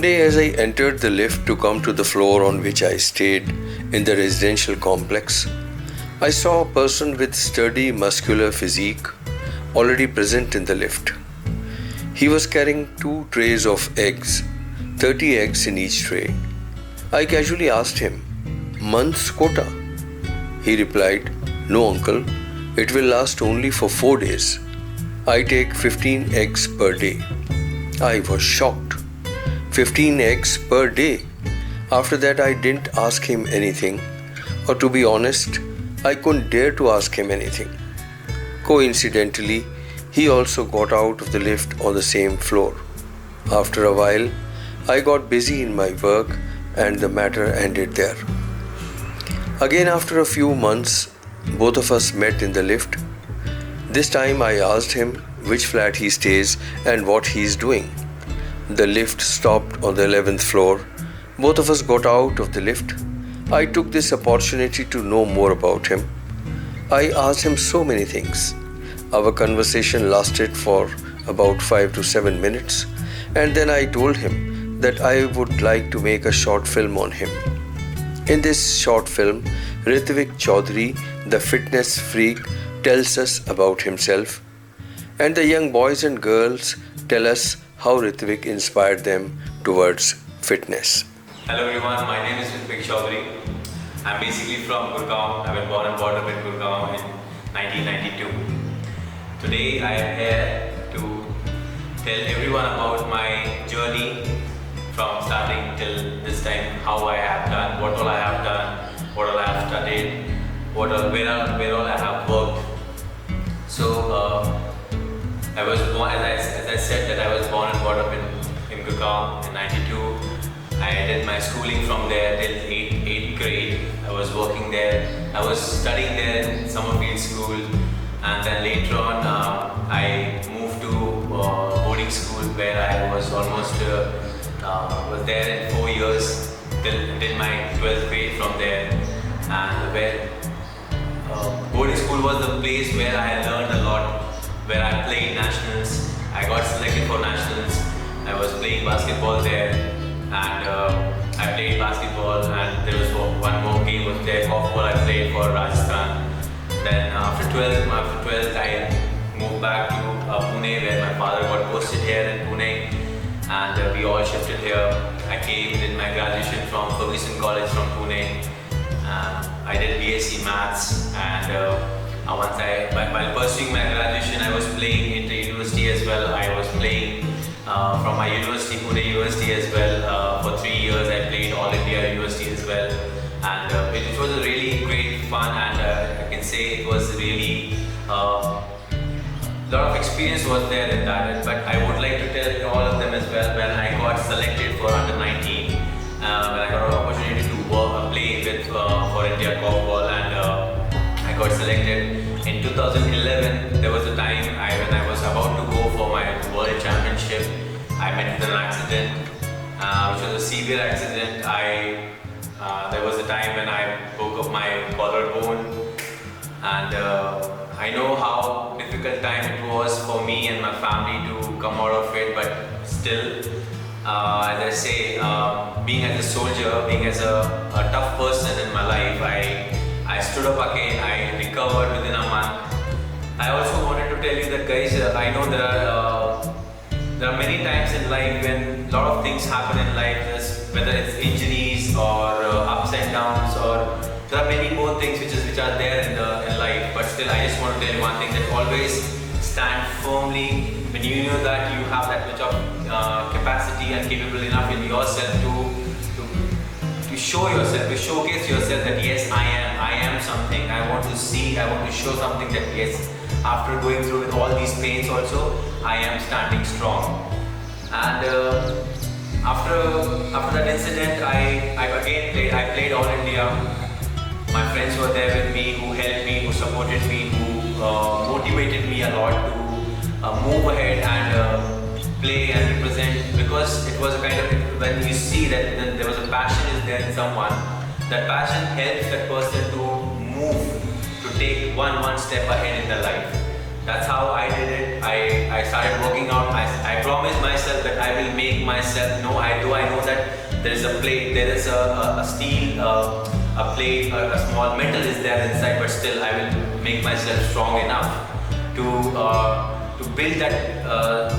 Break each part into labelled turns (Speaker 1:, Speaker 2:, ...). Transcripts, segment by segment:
Speaker 1: day, as I entered the lift to come to the floor on which I stayed in the residential complex, I saw a person with sturdy muscular physique already present in the lift. He was carrying 2 trays of eggs, 30 eggs in each tray. I casually asked him, "Month's quota?" He replied, "No, uncle, it will last only for 4 days. I take 15 eggs per day." I was shocked. 15 eggs per day. After that, I didn't ask him anything, or to be honest, I couldn't dare to ask him anything. Coincidentally, he also got out of the lift on the same floor. After a while, I got busy in my work and the matter ended there. Again, after a few months, both of us met in the lift. This time I asked him which flat he stays and what he is doing. The lift stopped on the 11th floor. Both of us got out of the lift. I took this opportunity to know more about him. I asked him so many things. Our conversation lasted for about 5 to 7 minutes, and then I told him that I would like to make a short film on him. In this short film, Ritvik Chaudhary, the fitness freak, tells us about himself, and the young boys and girls tell us how Ritvik inspired them towards fitness.
Speaker 2: Hello everyone, my name is Ritvik Chaudhary. I'm basically from Gurgaon. I've been born and brought up in Gurgaon in 1992. Today I am here to tell everyone about my journey from starting till this time, how I have done, what all I have done, what all I have studied, where all I have worked. So I was born, as I said, that I was born and brought up in Gurgaon in 92. I did my schooling from there till 8th grade. I was working there. I was studying there in Summerfield School, and then later on I moved to boarding school where I was almost was there in 4 years. Did my 12th grade from there, and where boarding school was the place where I learned a lot, where I played nationals. I got selected for nationals. I was playing basketball there, and I played basketball, and there was one more game was there, softball. I played for Rajasthan. Then after 12th I moved back to Pune, where my father got posted here in Pune, and we all shifted here. I came, did my graduation from Ferguson College from Pune. I did BSc Maths, and while pursuing my graduation, I was playing inter-university as well. I was playing from my university, Pune University as well. For 3 years, I played All India University as well, and it was a really great fun, and I can say it was really lot of experience was there in that. But I would like to tell all of them as well. When I got selected for under 19, when I got an opportunity to play with for India Corfball, and I got selected in 2011. There was a time when I was about to go for my World Championship. I met with an accident, which was a severe accident. There was a time when I broke up my collarbone, and I know how difficult time it was for me and my family to come out of it, but still, as I say, being as a soldier, being as a tough person in my life, I stood up again. I recovered within a month. I also wanted to tell you that, guys, I know there are many times in life when a lot of things happen in life, whether it's injuries or ups and downs, or there are many more things which are there in life. But still, I just want to tell you one thing, that always stand firmly when you know that you have that much of capacity and capable enough in yourself to show yourself, to showcase yourself that yes, I am something. I want to show something that yes, after going through with all these pains also, I am standing strong. And after that incident, I played All India. My friends were there with me, who helped me, who supported me, who motivated me a lot to move ahead and play and represent, because it was a kind of, when you see that there was a passion is there in someone, that passion helps that person to move, to take one step ahead in their life. That's how I did it. I started working out. I promised myself that I will make myself know. I know that there is a plate, there is a steel, a plate, a small metal is there inside, but still I will make myself strong enough to build that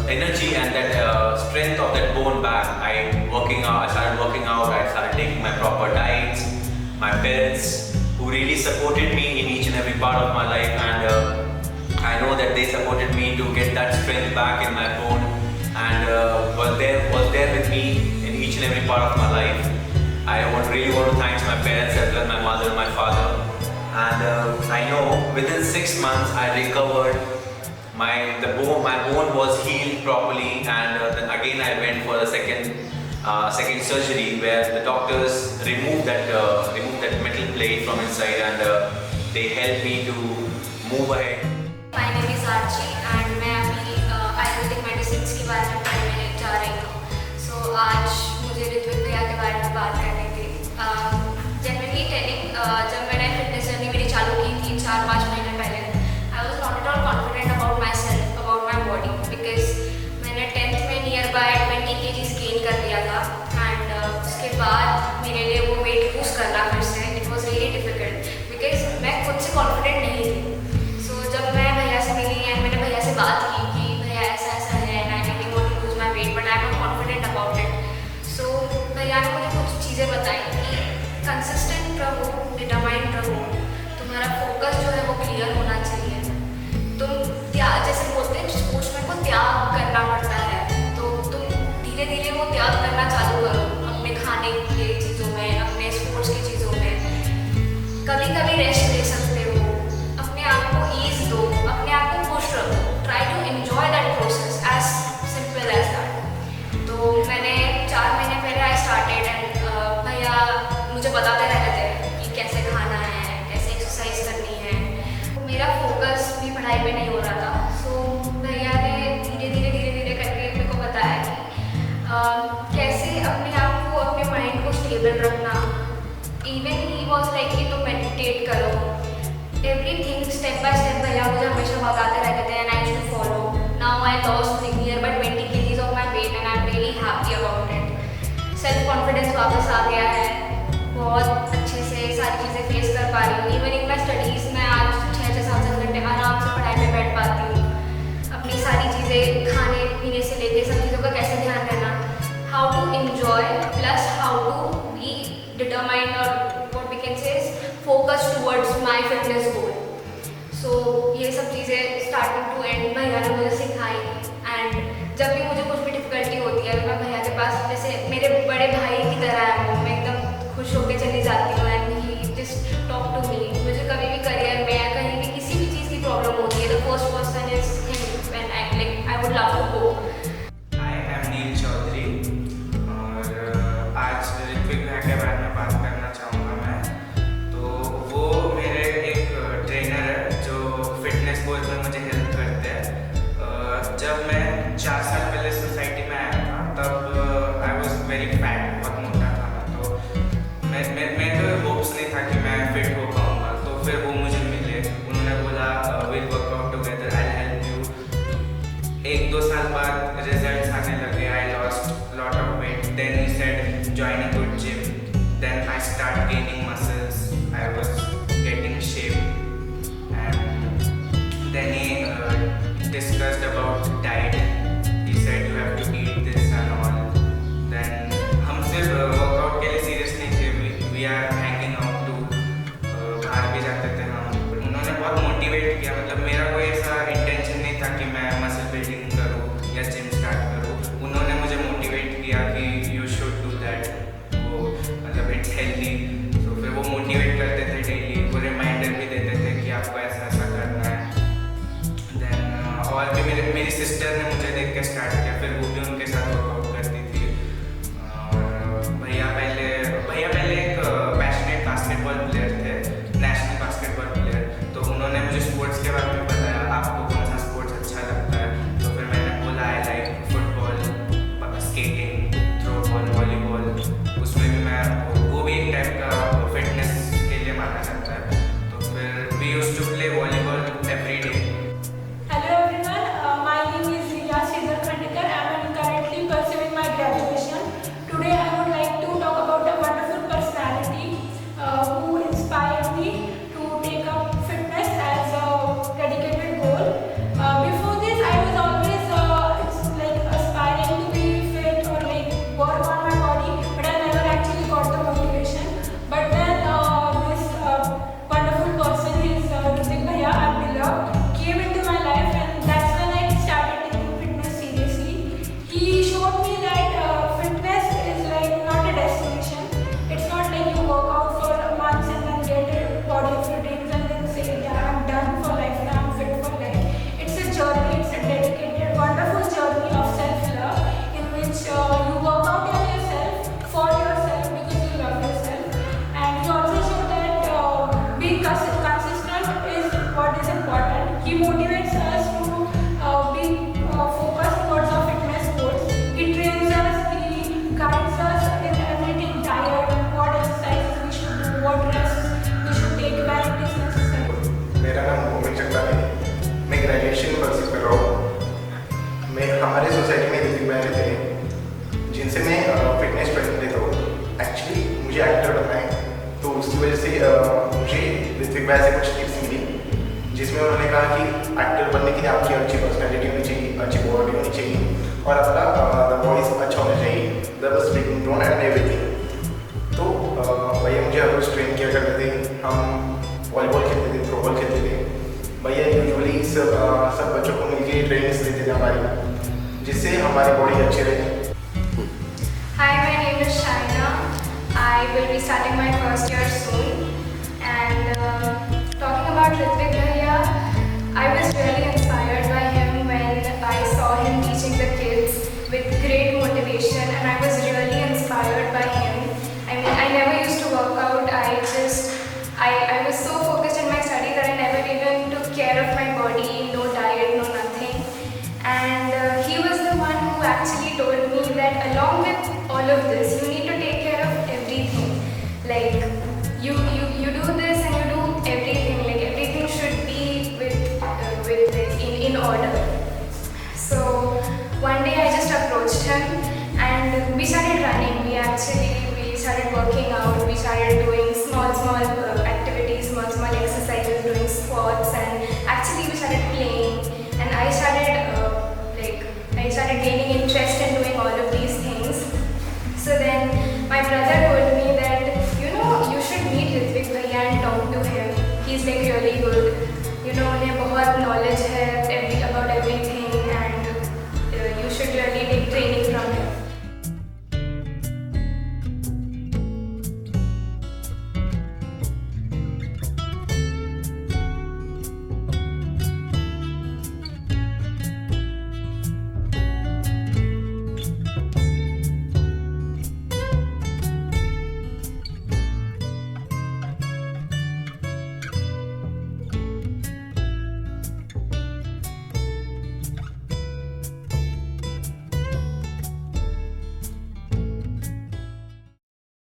Speaker 2: energy and that strength of that bone back. I started working out. I started taking my proper diets. My parents, who really supported me in each and every part of my life, and I know that they supported me to get that strength back in my bone, and was there with me in each and every part of my life. I really want to thank my parents as well, my mother and my father. And I know within 6 months I recovered. My bone was healed properly, and then again I went for the second surgery where the doctors removed that metal plate from inside, and they helped me to move ahead.
Speaker 3: My name is Archie and मैं अभी Ayurvedic medicine के बारे में पढ़ने जा रही हूँ. So आज मुझे ऋत्विक भैया के बारे में बात करनी थी. Generally telling, जब मैंने फिटनेस जर्नी मेरी चालू की थी 4-5 महीने पहले, I was not at all confident about myself, about my body, because मैंने 10th में near by 20 kg gain कर लिया था, and उसके बाद मेरे लिए वो weight lose करना फिर से it was really difficult because मैं खुद से confident नहीं थी. जब मैं भैया से मिली एंड मैंने भैया से बात की कि भैया ऐसा ऐसा है and I really want to lose my weight but I am not confident about it. So भैया ने मुझे कुछ चीज़ें बताई कि कंसिस्टेंट रहो, डिटरमाइंड रहो, तुम्हारा फोकस जो है वो क्लियर होना चाहिए. तुम त्याग, जैसे बोलते हैं स्पोर्ट्समैन को त्याग करना पड़ता है, तो तुम धीरे धीरे वो त्याग करना चालू करो अपने खाने की चीज़ों में, अपने स्पोर्ट्स की चीज़ों में. कभी कभी रेस्ट ले सकते हो, आपको ईज दो, अपने आप को खुश रखो. Try to enjoy that process, as simple as that. तो मैंने 4 महीने पहले आई स्टार्टेड एंड भैया मुझे बताते रहते थे कि कैसे खाना है, कैसे एक्सरसाइज करनी है. मेरा फोकस भी पढ़ाई पे नहीं हो रहा था. सो भैया ने धीरे धीरे करके मेरे को बताया कि कैसे अपने आप को, अपने माइंड को स्टेबल रखना. इवन ही वॉज लाइक कि तुम मेडिटेट करो. Everything step by step भैया मुझे हमेशा बताते रहते थे and I used to follow. Now I lost nearby 20 kgs of my weight and I'm really happy about it. Self confidence वापस आ गया है, बहुत अच्छे से सारी चीज़ें फेस कर पा रही हूँ. Even in my studies मैं आज 6-7 घंटे आराम से पढ़ाई में बैठ पाती हूँ. अपनी सारी चीज़ें खाने पीने से लेके सब चीज़ों का कैसे ध्यान रखना, how to enjoy plus how to be determined or what we can say is focus towards my fitness goal. So ये सब चीज़ें starting to end भैया ने मुझे सिखाई. एंड जब भी मुझे कुछ भी डिफिकल्टी होती है मैं भैया के पास, जैसे मेरे बड़े भाई की तरह है वो, मैं एकदम खुश होकर चली जाती हूँ and he just talk to me. मुझे कभी भी करियर में या कहीं भी किसी भी चीज़ की प्रॉब्लम होती है, the first person is him when I would love to go.
Speaker 4: I am Neel Chaudhary और आज ऋत्विक भैया के बारे में बात करना चाहूँगा मैं. वो मेरे एक ट्रेनर है जो फिटनेस गोल्स में मुझे हेल्प करते हैं. जब मैं 4 साल पहले सोसाइटी में आया था तब आई वॉज वेरी फैट, बहुत मोटा था मैं. तो मैं तो होप्स नहीं था कि मैं फिट हो पाऊँगा. तो फिर वो मुझे मिले, उन्होंने बोला will work out together, I help you. 1-2 साल बाद रिजल्ट्स आने लगे. I lost lot of weight. Then he said join a good gym. Then I start gaining muscles. I was getting shape, and then he discussed about diet. He said you have to eat this and all. Then हम सिर्फ workout के लिए serious नहीं थे. We are hanging out to बाहर भी जाते थे हम. उन्होंने बहुत motivate किया. मतलब मेरा कोई ऐसा intention नहीं था कि मैं muscle building करूँ या gym start करूँ. उन्होंने मुझे motivate किया कि you should do that. मतलब इट्स हेल्दी. तो फिर वो मोटिवेट करते थे डेली, वो रिमाइंडर भी
Speaker 5: सोसाइटी में ऋतिक भाई रहते हैं जिनसे मैं फिटनेस ट्रेनिंग लेता हूँ। एक्चुअली मुझे एक्टर बनना है, तो उसकी वजह से मुझे ऋतिक भाई से कुछ टिप्स मिली, जिसमें उन्होंने कहा कि एक्टर बनने के लिए आपकी अच्छी पर्सनैलिटी होनी चाहिए, अच्छी बॉडी होनी चाहिए और आपका द वॉइस अच्छा होना चाहिए, the speaking tone and everything. तो भैया मुझे हर रोज़ ट्रेन किया करते थे, हम वॉलीबॉल खेलते थे, थ्रोबॉल खेलते थे। भैया यूजुअली सब बच्चों को मिलकर ट्रेनिंग्स देते थे हमारी, जिससे हमारी बॉडी अच्छी रहे।
Speaker 3: Hi, my name is Shaina. I will be starting my first year soon. And talking about Ritvik Bhaiya, I was really inspired by him when I saw him teaching the kids with great motivation, and I was really inspired by him. I mean, I never used to work out. I was so focused in my study that I never even took care of my body, no diet, no nothing. And he was the one who actually told me that along with all of this, you need to take care of everything. Like you do this and you do everything. Like everything should be with in order.